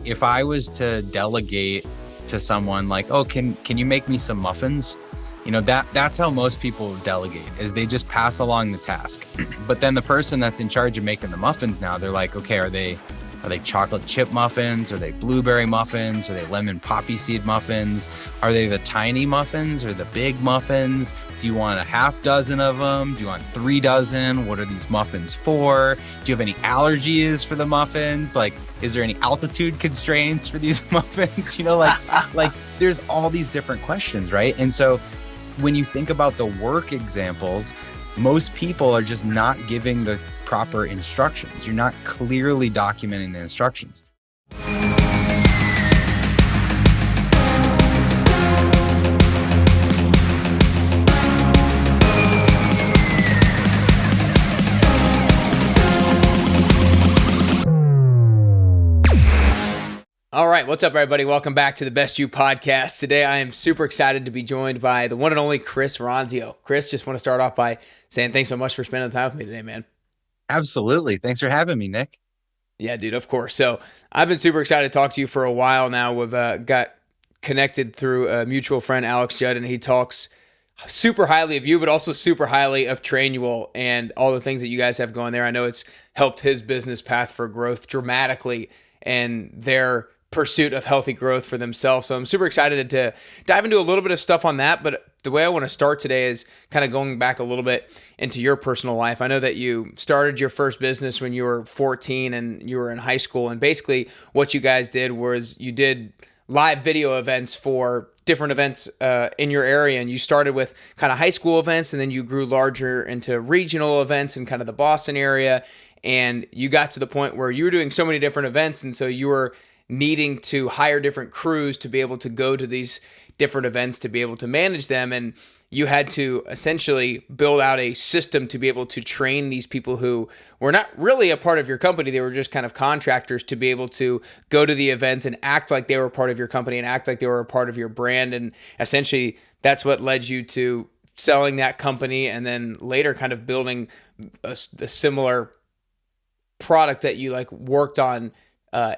if I was to delegate to someone like, oh, can you make me some muffins? That's how most people delegate, is they just pass along the task. But then the person that's in charge of making the muffins now, they're like, okay, are they chocolate chip muffins? Are they blueberry muffins? Are they lemon poppy seed muffins? Are they the tiny muffins or the big muffins? Do you want a half dozen of them? Do you want 3 dozen? What are these muffins for? Do you have any allergies for the muffins? Like, is there any altitude constraints for these muffins? Like there's all these different questions, right? And so when you think about the work examples, most people are just not giving the proper instructions. You're not clearly documenting the instructions. All right, what's up, everybody? Welcome back to the Best You podcast. Today, I am super excited to be joined by the one and only Chris Ronzio. Chris, just want to start off by saying thanks so much for spending time with me today, man. Absolutely. Thanks for having me, Nick. Yeah, dude, of course. So I've been super excited to talk to you for a while now. We've got connected through a mutual friend, Alex Judd, and he talks super highly of you, but also super highly of Trainual and all the things that you guys have going there. I know it's helped his business path for growth dramatically and their pursuit of healthy growth for themselves. So I'm super excited to dive into a little bit of stuff on that. But the way I want to start today is kind of going back a little bit into your personal life. I know that you started your first business when you were 14 and you were in high school. And basically what you guys did was you did live video events for different events in your area. And you started with kind of high school events, and then you grew larger into regional events in kind of the Boston area. And you got to the point where you were doing so many different events. And so you were needing to hire different crews to be able to go to these different events, to be able to manage them. And you had to essentially build out a system to be able to train these people who were not really a part of your company. They were just kind of contractors, to be able to go to the events and act like they were part of your company and act like they were a part of your brand. And essentially that's what led you to selling that company, and then later kind of building a similar product that you like worked on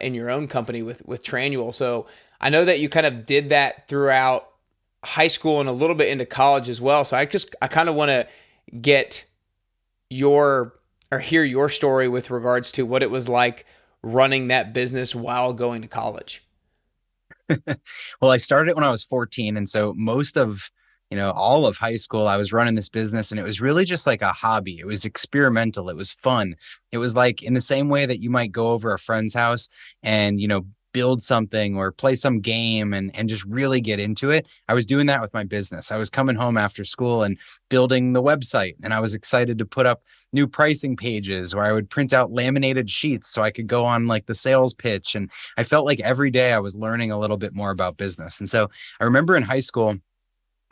in your own company with Trainual. So I know that you kind of did that throughout high school and a little bit into college as well. So I kind of want to hear your story with regards to what it was like running that business while going to college. Well, I started when I was 14. And so most of all of high school, I was running this business, and it was really just like a hobby. It was experimental. It was fun. It was like in the same way that you might go over a friend's house and, build something or play some game and just really get into it. I was doing that with my business. I was coming home after school and building the website, and I was excited to put up new pricing pages where I would print out laminated sheets so I could go on like the sales pitch. And I felt like every day I was learning a little bit more about business. And so I remember in high school,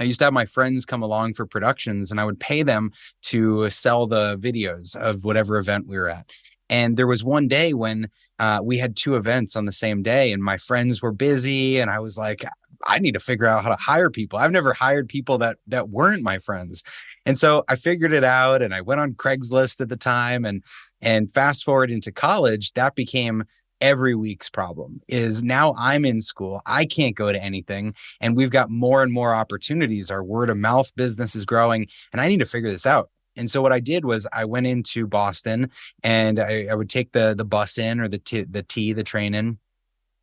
I used to have my friends come along for productions, and I would pay them to sell the videos of whatever event we were at. And there was one day when we had 2 events on the same day, and my friends were busy, and I was like, I need to figure out how to hire people. I've never hired people that weren't my friends. And so I figured it out, and I went on Craigslist at the time, and fast forward into college, that became every week's problem. Is now I'm in school, I can't go to anything, and we've got more and more opportunities. Our word of mouth business is growing, and I need to figure this out. And so what I did was I went into Boston, and I would take the bus in, or the train in,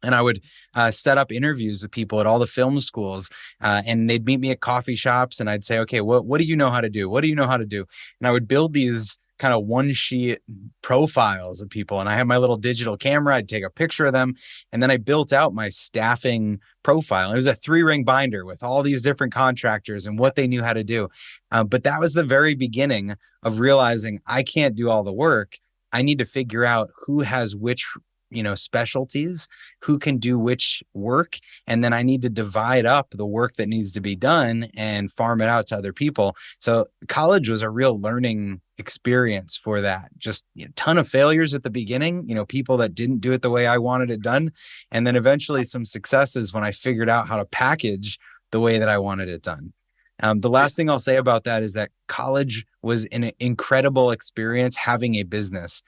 and I would set up interviews with people at all the film schools, and they'd meet me at coffee shops, and I'd say, okay, what do you know how to do? What do you know how to do? And I would build these kind of one sheet profiles of people. And I had my little digital camera. I'd take a picture of them. And then I built out my staffing profile. It was a 3-ring binder with all these different contractors and what they knew how to do. But that was the very beginning of realizing I can't do all the work. I need to figure out who has which specialties, who can do which work. And then I need to divide up the work that needs to be done and farm it out to other people. So college was a real learning experience for that. Just a ton of failures at the beginning, people that didn't do it the way I wanted it done. And then eventually some successes when I figured out how to package the way that I wanted it done. The last thing I'll say about that is that college was an incredible experience having a business,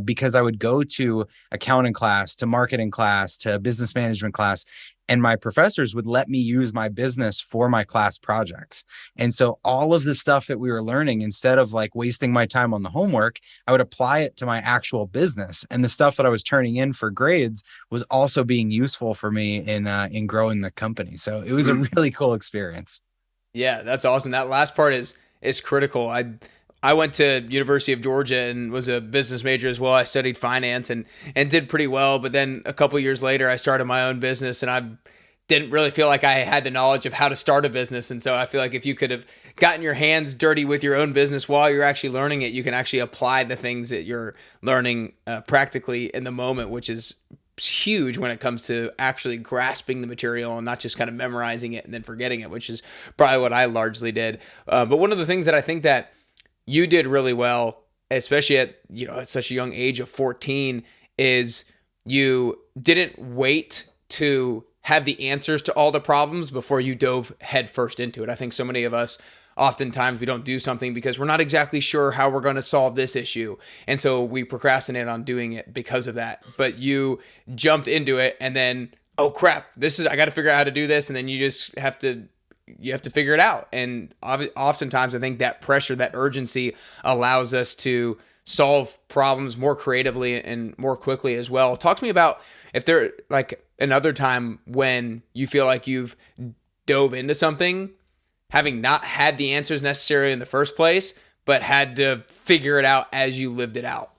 because I would go to accounting class, to marketing class, to business management class, and my professors would let me use my business for my class projects. And so all of the stuff that we were learning, instead of like wasting my time on the homework, I would apply it to my actual business. And the stuff that I was turning in for grades was also being useful for me in growing the company. So it was a really cool experience. Yeah, that's awesome. That last part is critical. I went to University of Georgia and was a business major as well. I studied finance and did pretty well, but then a couple years later I started my own business and I didn't really feel like I had the knowledge of how to start a business. And so I feel like if you could have gotten your hands dirty with your own business while you're actually learning it, you can actually apply the things that you're learning practically in the moment, which is huge when it comes to actually grasping the material and not just kind of memorizing it and then forgetting it, which is probably what I largely did. But one of the things that I think that you did really well, especially at such a young age of 14, is you didn't wait to have the answers to all the problems before you dove headfirst into it. I think so many of us, oftentimes we don't do something because we're not exactly sure how we're going to solve this issue. And so we procrastinate on doing it because of that. But you jumped into it and then, oh crap, I got to figure out how to do this. And then you have to figure it out. And oftentimes I think that pressure, that urgency allows us to solve problems more creatively and more quickly as well. Talk to me about if there like another time when you feel like you've dove into something having not had the answers necessarily in the first place, but had to figure it out as you lived it out.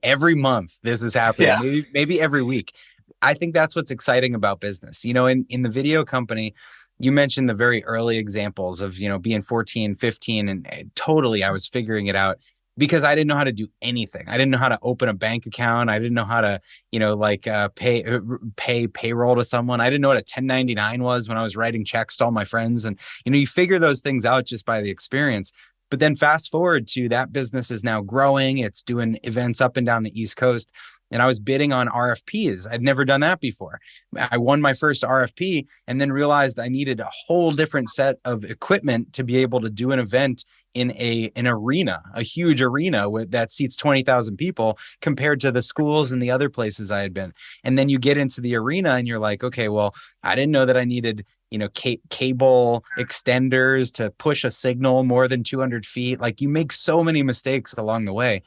Every month this is happening, Yeah. maybe every week. I think that's what's exciting about business. In the video company, you mentioned the very early examples of, being 14, 15, and totally I was figuring it out because I didn't know how to do anything. I didn't know how to open a bank account. I didn't know how to, pay payroll to someone. I didn't know what a 1099 was when I was writing checks to all my friends. And, you figure those things out just by the experience. But then fast forward to that business is now growing. It's doing events up and down the East Coast. And I was bidding on RFPs. I'd never done that before. I won my first RFP and then realized I needed a whole different set of equipment to be able to do an event in an arena, a huge arena that seats 20,000 people compared to the schools and the other places I had been. And then you get into the arena and you're like, okay, well, I didn't know that I needed, cable extenders to push a signal more than 200 feet. Like you make so many mistakes along the way.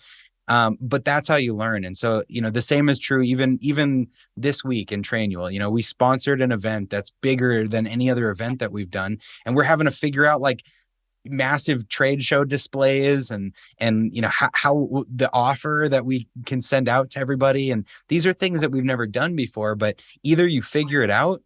But that's how you learn. And so, the same is true even this week in Trainual. We sponsored an event that's bigger than any other event that we've done. And we're having to figure out like massive trade show displays and how the offer that we can send out to everybody. And these are things that we've never done before, but either you figure it out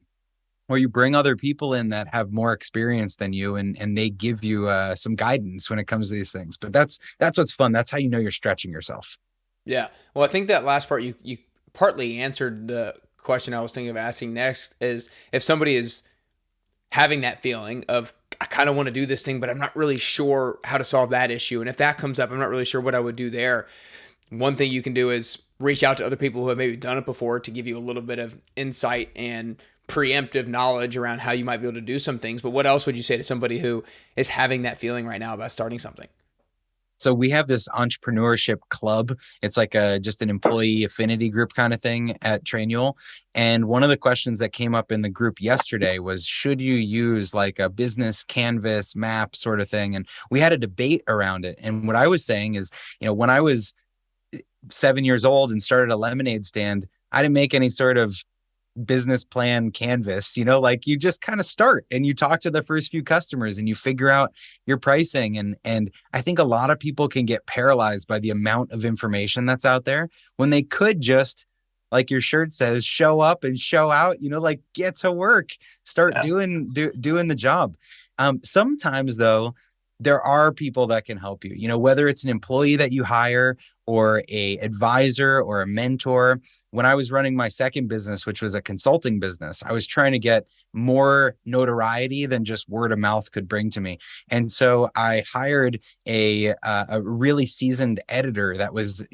or you bring other people in that have more experience than you and they give you some guidance when it comes to these things. But that's what's fun. That's how you're stretching yourself. Yeah. Well, I think that last part you partly answered the question I was thinking of asking next is if somebody is having that feeling of I kind of want to do this thing, but I'm not really sure how to solve that issue. And if that comes up, I'm not really sure what I would do there. One thing you can do is reach out to other people who have maybe done it before to give you a little bit of insight and preemptive knowledge around how you might be able to do some things. But what else would you say to somebody who is having that feeling right now about starting something? So we have this entrepreneurship club. It's like just an employee affinity group kind of thing at Trainual. And one of the questions that came up in the group yesterday was, should you use like a business canvas map sort of thing? And we had a debate around it. And what I was saying is, when I was 7 years old and started a lemonade stand, I didn't make any sort of business plan canvas. Like you just kind of start and you talk to the first few customers and you figure out your pricing. And I think a lot of people can get paralyzed by the amount of information that's out there when they could just, like your shirt says, show up and show out, like get to work, start doing the job. Sometimes though, there are people that can help you, whether it's an employee that you hire or a advisor or a mentor. When I was running my second business, which was a consulting business, I was trying to get more notoriety than just word of mouth could bring to me. And so I hired a really seasoned editor that was,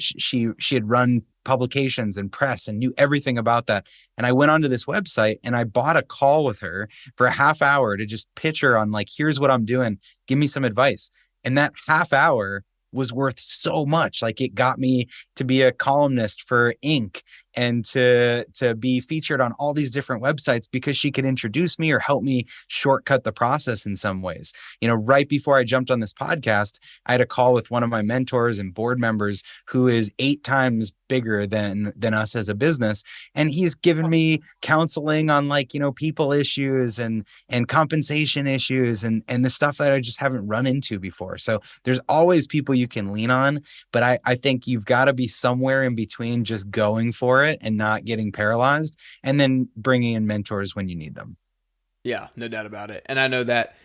she had run publications and press and knew everything about that. And I went onto this website and I bought a call with her for a half hour to just pitch her on, like, here's what I'm doing. Give me some advice. And that half hour was worth so much. Like, it got me to be a columnist for Inc. and to be featured on all these different websites because she could introduce me or help me shortcut the process in some ways. Right before I jumped on this podcast, I had a call with one of my mentors and board members who is 8 times bigger than us as a business. And he's given me counseling on, like, people issues and compensation issues and the stuff that I just haven't run into before. So there's always people you can lean on, but I think you've got to be somewhere in between just going for it and not getting paralyzed, and then bringing in mentors when you need them. Yeah, no doubt about it. And I know that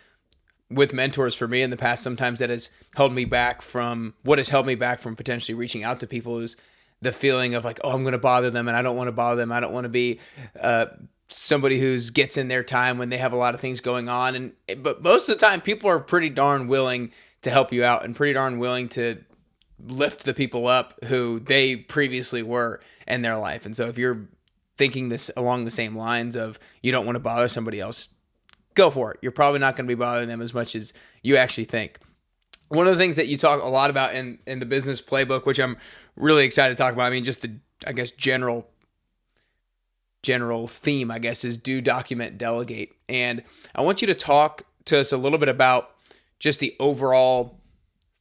with mentors for me in the past, sometimes that has held me back from potentially reaching out to people is the feeling of like, oh, I'm going to bother them and I don't want to bother them. I don't want to be somebody who gets in their time when they have a lot of things going on. But most of the time people are pretty darn willing to help you out and pretty darn willing to lift the people up who they previously were in their life. And so if you're thinking this along the same lines of you don't want to bother somebody else, go for it. You're probably not going to be bothering them as much as you actually think. One of the things that you talk a lot about in the Business Playbook, which I'm really excited to talk about, I mean, just the, I guess, general theme, I guess, is do, document, delegate. And I want you to talk to us a little bit about just the overall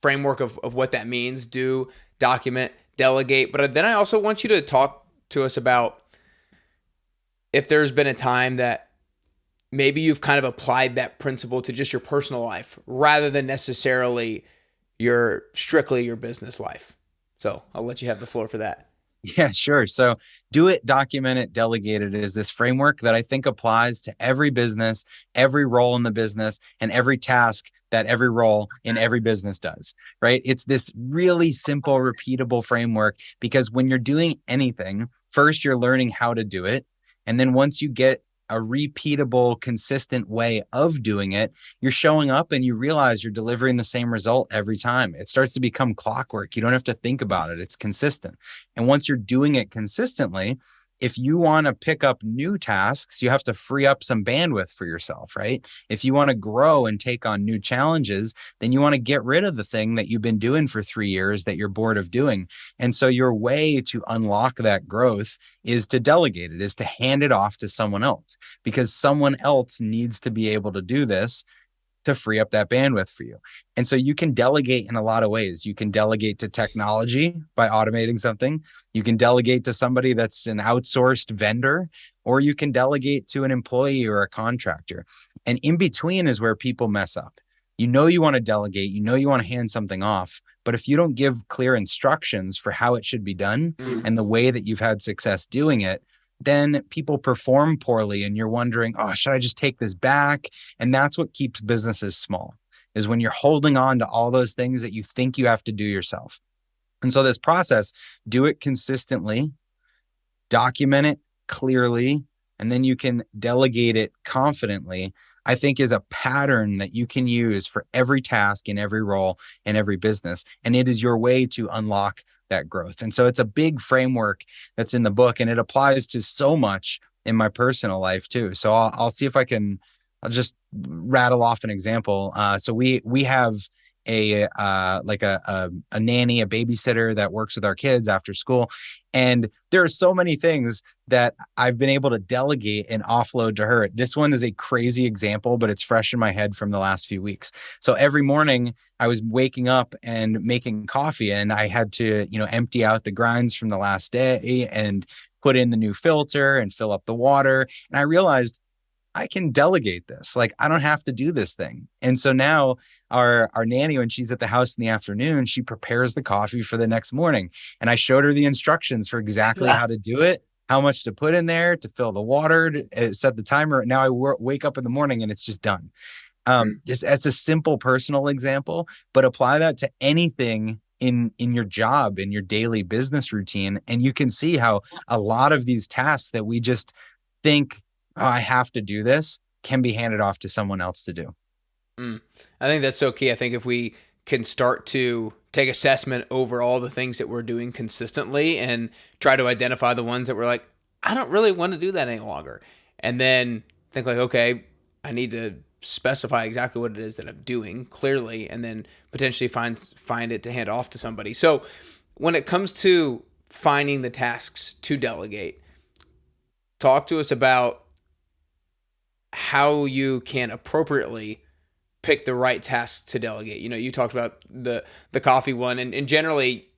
framework of what that means, do, document, delegate. But then I also want you to talk to us about if there's been a time that maybe you've kind of applied that principle to just your personal life rather than necessarily strictly your business life. So I'll let you have the floor for that. Yeah, sure. So do it, document it, delegate it is this framework that I think applies to every business, every role in the business, and every task that every role in every business does, right? It's this really simple, repeatable framework because when you're doing anything, first you're learning how to do it. And then once you get a repeatable, consistent way of doing it, you're showing up and you realize you're delivering the same result every time. It starts to become clockwork. You don't have to think about it. It's consistent. And once you're doing it consistently, if you want to pick up new tasks, you have to free up some bandwidth for yourself, right? If you want to grow and take on new challenges, then you want to get rid of the thing that you've been doing for 3 years that you're bored of doing. And so your way to unlock that growth is to delegate it, is to hand it off to someone else, because someone else needs to be able to do this to free up that bandwidth for you. And so you can delegate in a lot of ways. You can delegate to technology by automating something. You can delegate to somebody that's an outsourced vendor, or you can delegate to an employee or a contractor. And in between is where people mess up. You want to delegate, you want to hand something off, but if you don't give clear instructions for how it should be done and the way that you've had success doing it, then people perform poorly and you're wondering, oh, should I just take this back? And that's what keeps businesses small, is when you're holding on to all those things that you think you have to do yourself. And so this process, do it consistently, document it clearly, and then you can delegate it confidently, I think is a pattern that you can use for every task in every role in every business. And it is your way to unlock that growth. And so it's a big framework that's in the book, and it applies to so much in my personal life too. So I'll see if I'll just rattle off an example. So we have a nanny, a babysitter that works with our kids after school. And there are so many things that I've been able to delegate and offload to her. This one is a crazy example, but it's fresh in my head from the last few weeks. So every morning I was waking up and making coffee, and I had to, empty out the grinds from the last day and put in the new filter and fill up the water. And I realized I can delegate this. Like, I don't have to do this thing. And so now our nanny, when she's at the house in the afternoon, she prepares the coffee for the next morning. And I showed her the instructions for exactly how to do it, how much to put in there, to fill the water, to set the timer. Now I wake up in the morning and it's just done. Just as a simple personal example, but apply that to anything in your job, in your daily business routine. And you can see how a lot of these tasks that we just think, oh, I have to do this, can be handed off to someone else to do. I think that's so key. I think if we can start to take assessment over all the things that we're doing consistently and try to identify the ones that we're like, I don't really want to do that any longer. And then think like, okay, I need to specify exactly what it is that I'm doing clearly, and then potentially find it to hand off to somebody. So when it comes to finding the tasks to delegate, talk to us about how you can appropriately pick the right tasks to delegate. You talked about the coffee one, and generally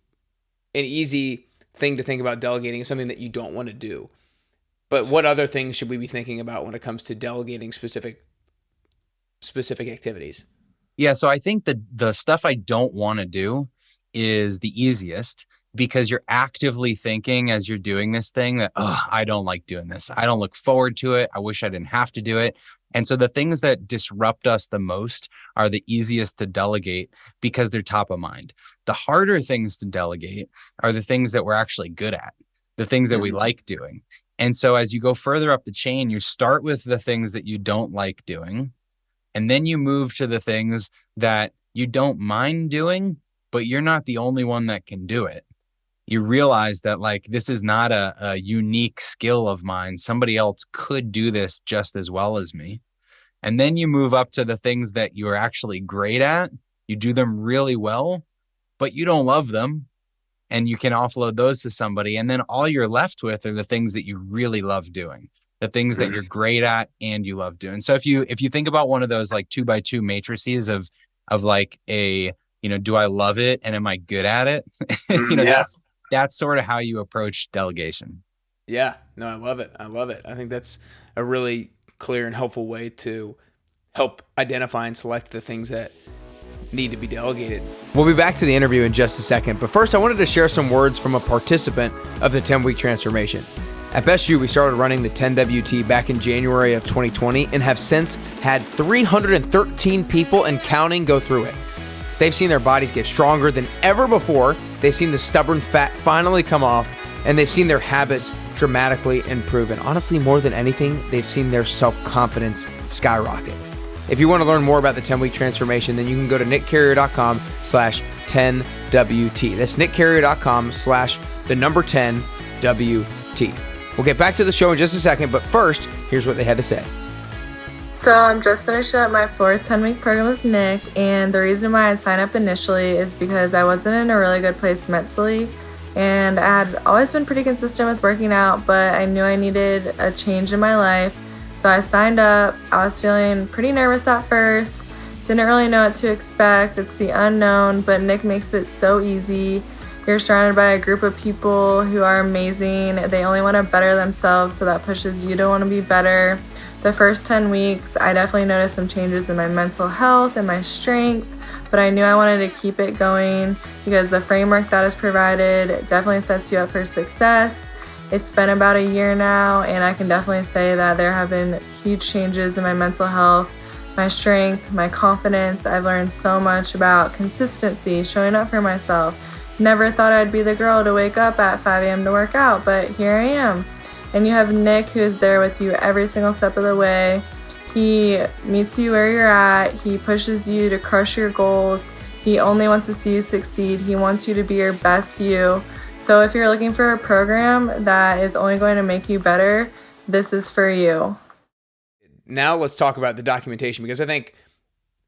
an easy thing to think about delegating is something that you don't want to do. But what other things should we be thinking about when it comes to delegating specific activities? Yeah, so I think the stuff I don't want to do is the easiest, because you're actively thinking as you're doing this thing that, oh, I don't like doing this. I don't look forward to it. I wish I didn't have to do it. And so the things that disrupt us the most are the easiest to delegate because they're top of mind. The harder things to delegate are the things that we're actually good at, the things that we like doing. And so as you go further up the chain, you start with the things that you don't like doing, and then you move to the things that you don't mind doing, but you're not the only one that can do it. You realize that like, this is not a unique skill of mine. Somebody else could do this just as well as me. And then you move up to the things that you're actually great at. You do them really well, but you don't love them. And you can offload those to somebody. And then all you're left with are the things that you really love doing, the things that you're great at and you love doing. So if you think about one of those like 2x2 matrices of like a, do I love it and am I good at it? That's sort of how you approach delegation. Yeah, no, I love it. I think that's a really clear and helpful way to help identify and select the things that need to be delegated. We'll be back to the interview in just a second, but first I wanted to share some words from a participant of the 10-week transformation. At Best You, we started running the 10WT back in January of 2020 and have since had 313 people and counting go through it. They've seen their bodies get stronger than ever before. They've seen the stubborn fat finally come off, and they've seen their habits dramatically improve. And honestly, more than anything, they've seen their self-confidence skyrocket. If you want to learn more about the 10-week transformation, then you can go to nickcarrier.com/10WT. That's nickcarrier.com/10WT. We'll get back to the show in just a second, but first, here's what they had to say. So I'm just finishing up my fourth 10-week program with Nick, and the reason why I signed up initially is because I wasn't in a really good place mentally, and I had always been pretty consistent with working out, but I knew I needed a change in my life. So I signed up. I was feeling pretty nervous at first, didn't really know what to expect. It's the unknown, but Nick makes it so easy. You're surrounded by a group of people who are amazing. They only want to better themselves, so that pushes you to want to be better. The first 10 weeks, I definitely noticed some changes in my mental health and my strength, but I knew I wanted to keep it going because the framework that is provided definitely sets you up for success. It's been about a year now, and I can definitely say that there have been huge changes in my mental health, my strength, my confidence. I've learned so much about consistency, showing up for myself. Never thought I'd be the girl to wake up at 5 a.m. to work out, but here I am. And you have Nick, who is there with you every single step of the way. He meets you where you're at. He pushes you to crush your goals. He only wants to see you succeed. He wants you to be your best you. So if you're looking for a program that is only going to make you better, this is for you. Now let's talk about the documentation, because I think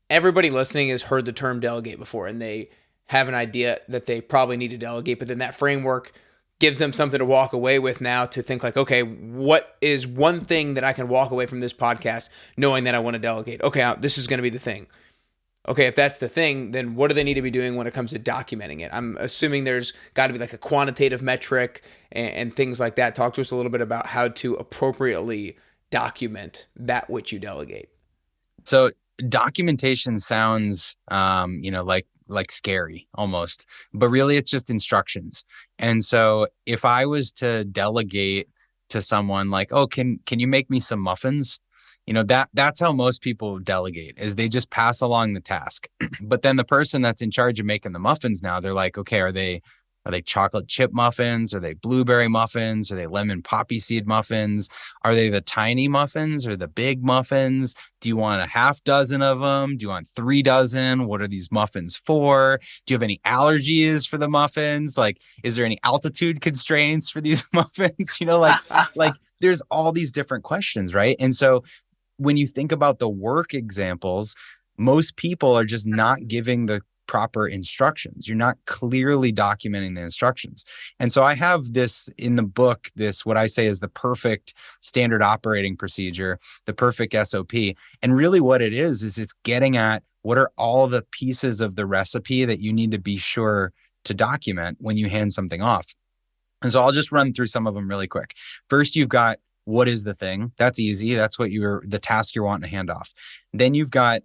everybody listening has heard the term delegate before, and they have an idea that they probably need to delegate, but then that framework gives them something to walk away with now to think like, okay, what is one thing that I can walk away from this podcast knowing that I want to delegate? Okay, this is going to be the thing. Okay, if that's the thing, then what do they need to be doing when it comes to documenting it? I'm assuming there's got to be like a quantitative metric and things like that. Talk to us a little bit about how to appropriately document that which you delegate. So documentation sounds, like scary almost, but really it's just instructions. And so if I was to delegate to someone like, oh, can you make me some muffins? That's how most people delegate, is they just pass along the task. But then the person that's in charge of making the muffins now, they're like, okay, are they chocolate chip muffins? Are they blueberry muffins? Are they lemon poppy seed muffins? Are they the tiny muffins or the big muffins? Do you want a half dozen of them? Do you want 3 dozen? What are these muffins for? Do you have any allergies for the muffins? Like, is there any altitude constraints for these muffins? Like there's all these different questions, right? And so when you think about the work examples, most people are just not giving the proper instructions. You're not clearly documenting the instructions. And so I have this in the book, this what I say is the perfect standard operating procedure, the perfect SOP. And really what it is it's getting at what are all the pieces of the recipe that you need to be sure to document when you hand something off. And so I'll just run through some of them really quick. First, you've got what is the thing? That's easy. That's the task you're wanting to hand off. Then you've got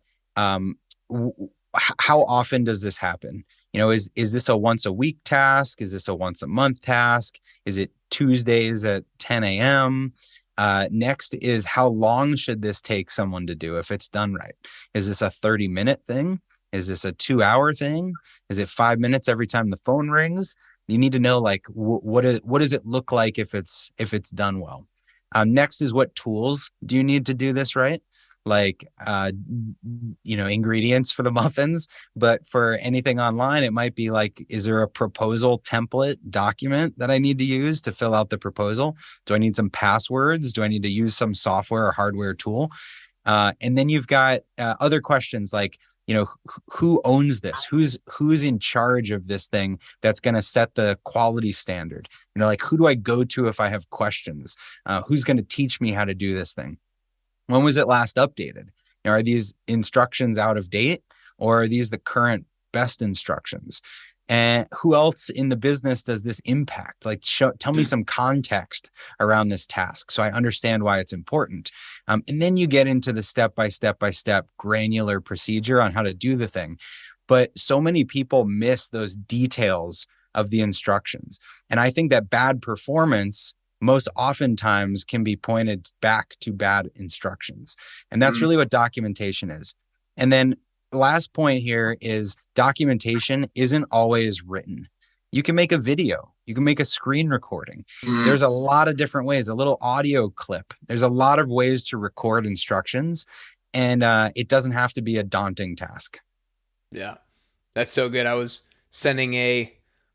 how often does this happen? Is this a once a week task? Is this a once a month task? Is it Tuesdays at 10 a.m.? Next is how long should this take someone to do if it's done right? Is this a 30-minute thing? Is this a 2-hour thing? Is it 5 minutes every time the phone rings? You need to know like what does it look like if it's done well? Next is what tools do you need to do this right? Like, ingredients for the muffins, but for anything online, it might be like, is there a proposal template document that I need to use to fill out the proposal? Do I need some passwords? Do I need to use some software or hardware tool? And then you've got other questions like, who owns this? Who's in charge of this thing that's going to set the quality standard? Like, who do I go to if I have questions? Who's going to teach me how to do this thing? When was it last updated? Are these instructions out of date, or are these the current best instructions? And who else in the business does this impact? Like, tell me some context around this task so I understand why it's important. And then you get into the step-by-step granular procedure on how to do the thing. But so many people miss those details of the instructions. And I think that bad performance most oftentimes can be pointed back to bad instructions. And that's really what documentation is. And then the last point here is documentation isn't always written. You can make a video. You can make a screen recording. There's a lot of different ways, a little audio clip. There's a lot of ways to record instructions, and it doesn't have to be a daunting task. Yeah, that's so good. I was sending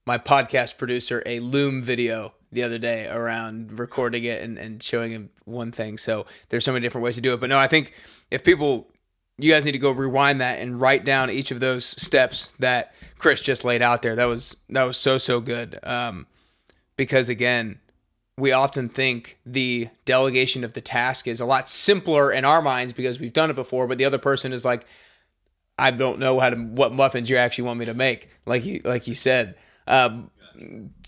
my podcast producer a Loom video the other day around recording it and showing him one thing. So there's so many different ways to do it. But no, I think you guys need to go rewind that and write down each of those steps that Chris just laid out there. That was so good. Because again, we often think the delegation of the task is a lot simpler in our minds because we've done it before, but the other person is like, I don't know what muffins you actually want me to make. Like you said.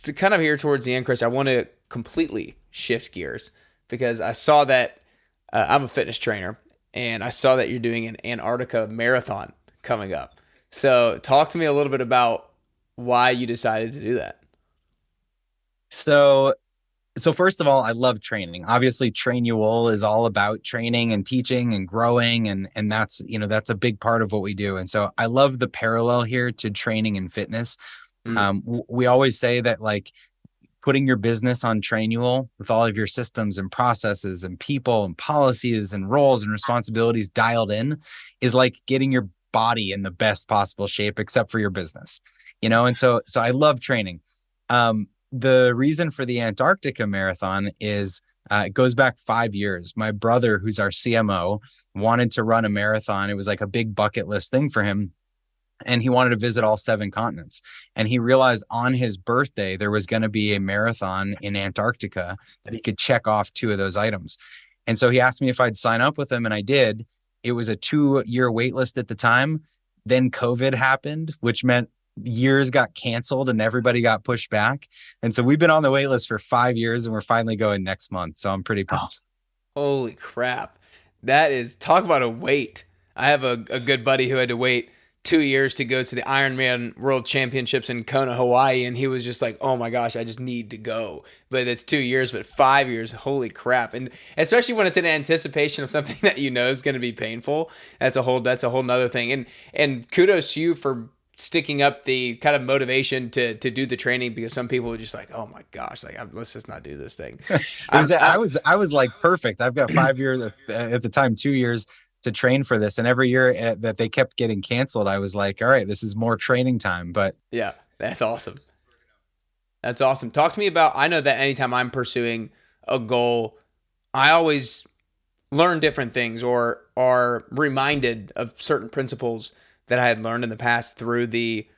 To kind of here towards the end, Chris, I want to completely shift gears because I saw that I'm a fitness trainer and I saw that you're doing an Antarctica Marathon coming up. So talk to me a little bit about why you decided to do that. So first of all, I love training. Obviously, Trainual is all about training and teaching and growing, and that's that's a big part of what we do. And so I love the parallel here to training and fitness. We always say that like putting your business on Trainual with all of your systems and processes and people and policies and roles and responsibilities dialed in is like getting your body in the best possible shape, except for your business, And so I love training. The reason for the Antarctica Marathon is it goes back 5 years. My brother, who's our CMO, wanted to run a marathon. It was like a big bucket list thing for him. And he wanted to visit all 7 continents. And he realized on his birthday, there was going to be a marathon in Antarctica that he could check off 2 of those items. And so he asked me if I'd sign up with him, and I did. It was a 2-year wait list at the time. Then COVID happened, which meant years got canceled and everybody got pushed back. And so we've been on the wait list for 5 years and we're finally going next month. So I'm pretty pumped. Oh, holy crap. That is, talk about a wait. I have a good buddy who had to wait 2 years to go to the Ironman World Championships in Kona, Hawaii, and he was just like, "Oh my gosh, I just need to go." But it's 2 years, but 5 years, holy crap! And especially when it's in anticipation of something that you know is going to be painful, that's a whole nother thing. And kudos to you for sticking up the kind of motivation to do the training, because some people are just like, "Oh my gosh, like let's just not do this thing." I was like, perfect. I've got 5 years at the time, 2 years to train for this, and every year that they kept getting canceled, I was like, all right, this is more training time. But yeah, that's awesome. That's awesome. Talk to me about, I know that anytime I'm pursuing a goal, I always learn different things or are reminded of certain principles that I had learned in the past through the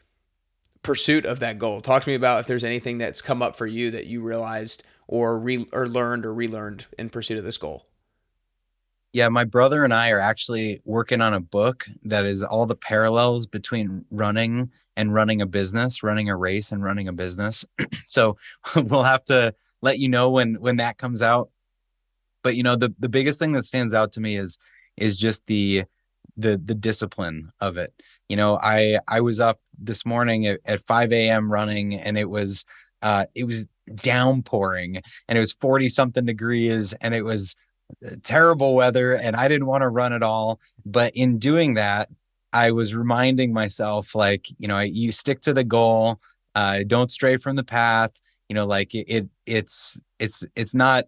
pursuit of that goal. Talk to me about if there's anything that's come up for you that you realized or learned or relearned in pursuit of this goal. Yeah, my brother and I are actually working on a book that is all the parallels between running and running a business, running a race and running a business. So we'll have to let you know when that comes out. But the biggest thing that stands out to me is just the discipline of it. I was up this morning at 5 a.m. running, and it was downpouring, and it was 40 something degrees, and it was terrible weather, and I didn't want to run at all. But in doing that, I was reminding myself, like, you stick to the goal, don't stray from the path. Like it's not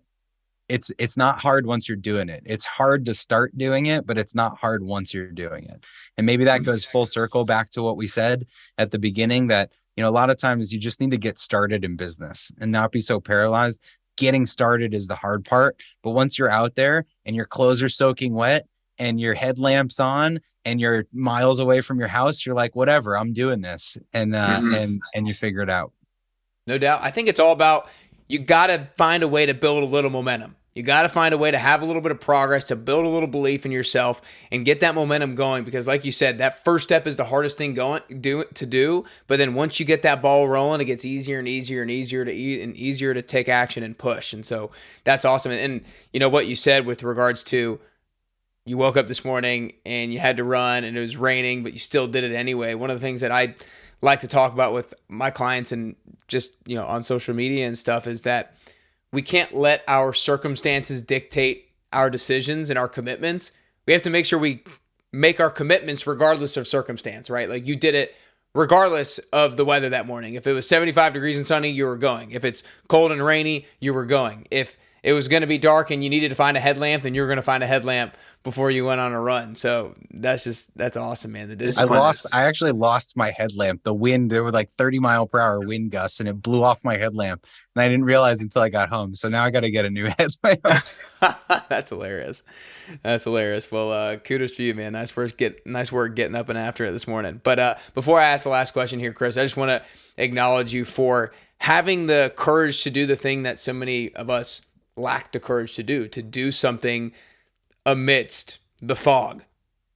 hard once you're doing it. It's hard to start doing it, but it's not hard once you're doing it. And maybe that goes full circle back to what we said at the beginning, that, a lot of times you just need to get started in business and not be so paralyzed. Getting started is the hard part. But once you're out there and your clothes are soaking wet and your headlamp's on and you're miles away from your house, you're like, whatever, I'm doing this. And you figure it out. No doubt. I think it's all about, you got to find a way to build a little momentum. You got to find a way to have a little bit of progress, to build a little belief in yourself and get that momentum going. Because like you said, that first step is the hardest thing to do. But then once you get that ball rolling, it gets easier and easier and easier to take action and push. And so that's awesome. And what you said with regards to, you woke up this morning and you had to run and it was raining, but you still did it anyway. One of the things that I like to talk about with my clients and just, on social media and stuff is that we can't let our circumstances dictate our decisions and our commitments. We have to make sure we make our commitments regardless of circumstance, right? Like you did it regardless of the weather that morning. If it was 75 degrees and sunny, you were going. If it's cold and rainy, you were going. If it was going to be dark and you needed to find a headlamp, then you were going to find a headlamp before you went on a run. So that's awesome, man. I actually lost my headlamp. The wind, there were like 30-mile-per-hour wind gusts, and it blew off my headlamp. And I didn't realize until I got home. So now I got to get a new headlamp. That's hilarious. Well, kudos to you, man. Nice work getting up and after it this morning. But before I ask the last question here, Chris, I just want to acknowledge you for having the courage to do the thing that so many of us lack the courage to do something amidst the fog,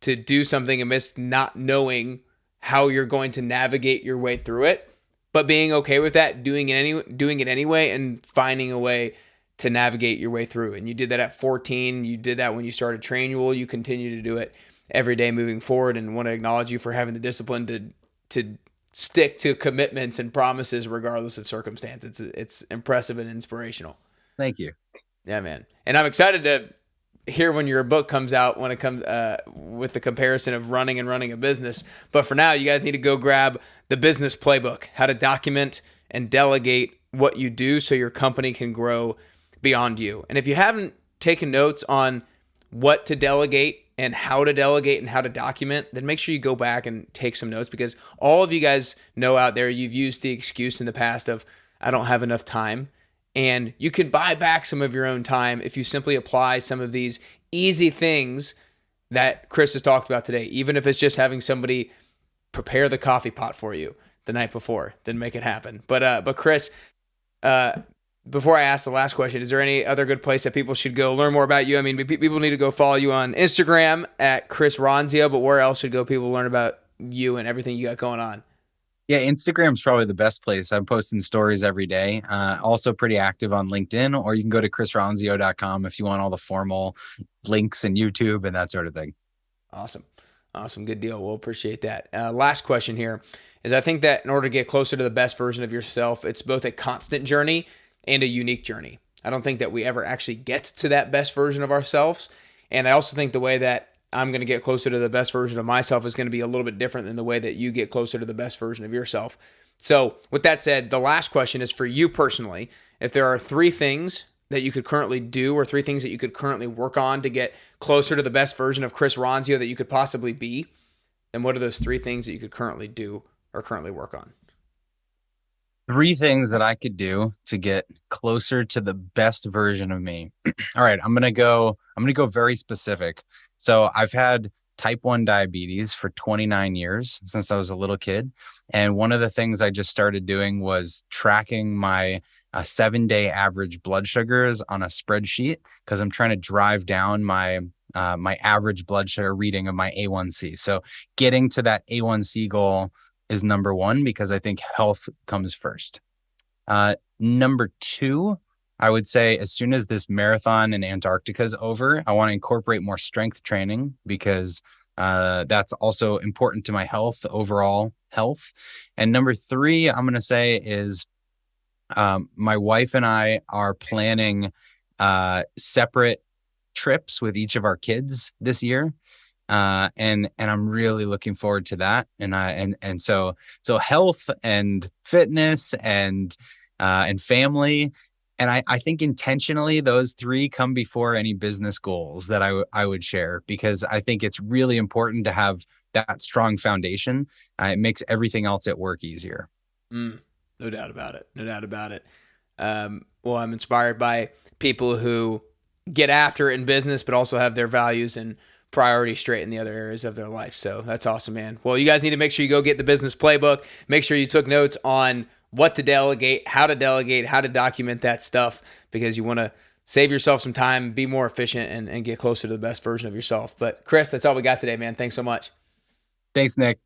to do something amidst not knowing how you're going to navigate your way through it, but being okay with that, doing it anyway, and finding a way to navigate your way through. And you did that at 14. You did that when you started Trainual. You continue to do it every day moving forward, and want to acknowledge you for having the discipline to stick to commitments and promises regardless of circumstance. It's impressive and inspirational. Thank you. Yeah, man. And I'm excited to hear when your book comes out, when it comes with the comparison of running and running a business. But for now, you guys need to go grab the Business Playbook, how to document and delegate what you do so your company can grow beyond you. And if you haven't taken notes on what to delegate and how to document, then make sure you go back and take some notes, because all of you guys know out there, you've used the excuse in the past of, I don't have enough time. And you can buy back some of your own time if you simply apply some of these easy things that Chris has talked about today. Even if it's just having somebody prepare the coffee pot for you the night before, then make it happen. But Chris, before I ask the last question, is there any other good place that people should go learn more about you? I mean, people need to go follow you on Instagram at Chris Ronzio, but where else should people learn about you and everything you got going on? Yeah, Instagram's probably the best place. I'm posting stories every day. Also pretty active on LinkedIn, or you can go to chrisronzio.com if you want all the formal links and YouTube and that sort of thing. Awesome. Awesome. Good deal. We'll appreciate that. Last question here is, I think that in order to get closer to the best version of yourself, it's both a constant journey and a unique journey. I don't think that we ever actually get to that best version of ourselves. And I also think the way that I'm going to get closer to the best version of myself is going to be a little bit different than the way that you get closer to the best version of yourself. So with that said, the last question is for you personally. If there are 3 things that you could currently do, or 3 things that you could currently work on to get closer to the best version of Chris Ronzio that you could possibly be, then what are those 3 things that you could currently do or currently work on? 3 things that I could do to get closer to the best version of me. All right, I'm gonna go very specific. So I've had type 1 diabetes for 29 years, since I was a little kid. And one of the things I just started doing was tracking my 7-day average blood sugars on a spreadsheet, because I'm trying to drive down my average blood sugar reading of my A1C. So getting to that A1C goal is number 1, because I think health comes first. Number 2, I would say, as soon as this marathon in Antarctica is over, I want to incorporate more strength training, because that's also important to my health, overall health. And number 3, I'm going to say is my wife and I are planning separate trips with each of our kids this year. And I'm really looking forward to that. And so health and fitness and family. And I think intentionally those 3 come before any business goals that I would share, because I think it's really important to have that strong foundation. It makes everything else at work easier. No doubt about it. No doubt about it. Well, I'm inspired by people who get after it in business, but also have their values and priorities straight in the other areas of their life. So that's awesome, man. Well, you guys need to make sure you go get the Business Playbook. Make sure you took notes on what to delegate, how to document that stuff, because you want to save yourself some time, be more efficient, and get closer to the best version of yourself. But Chris, that's all we got today, man. Thanks so much. Thanks, Nick.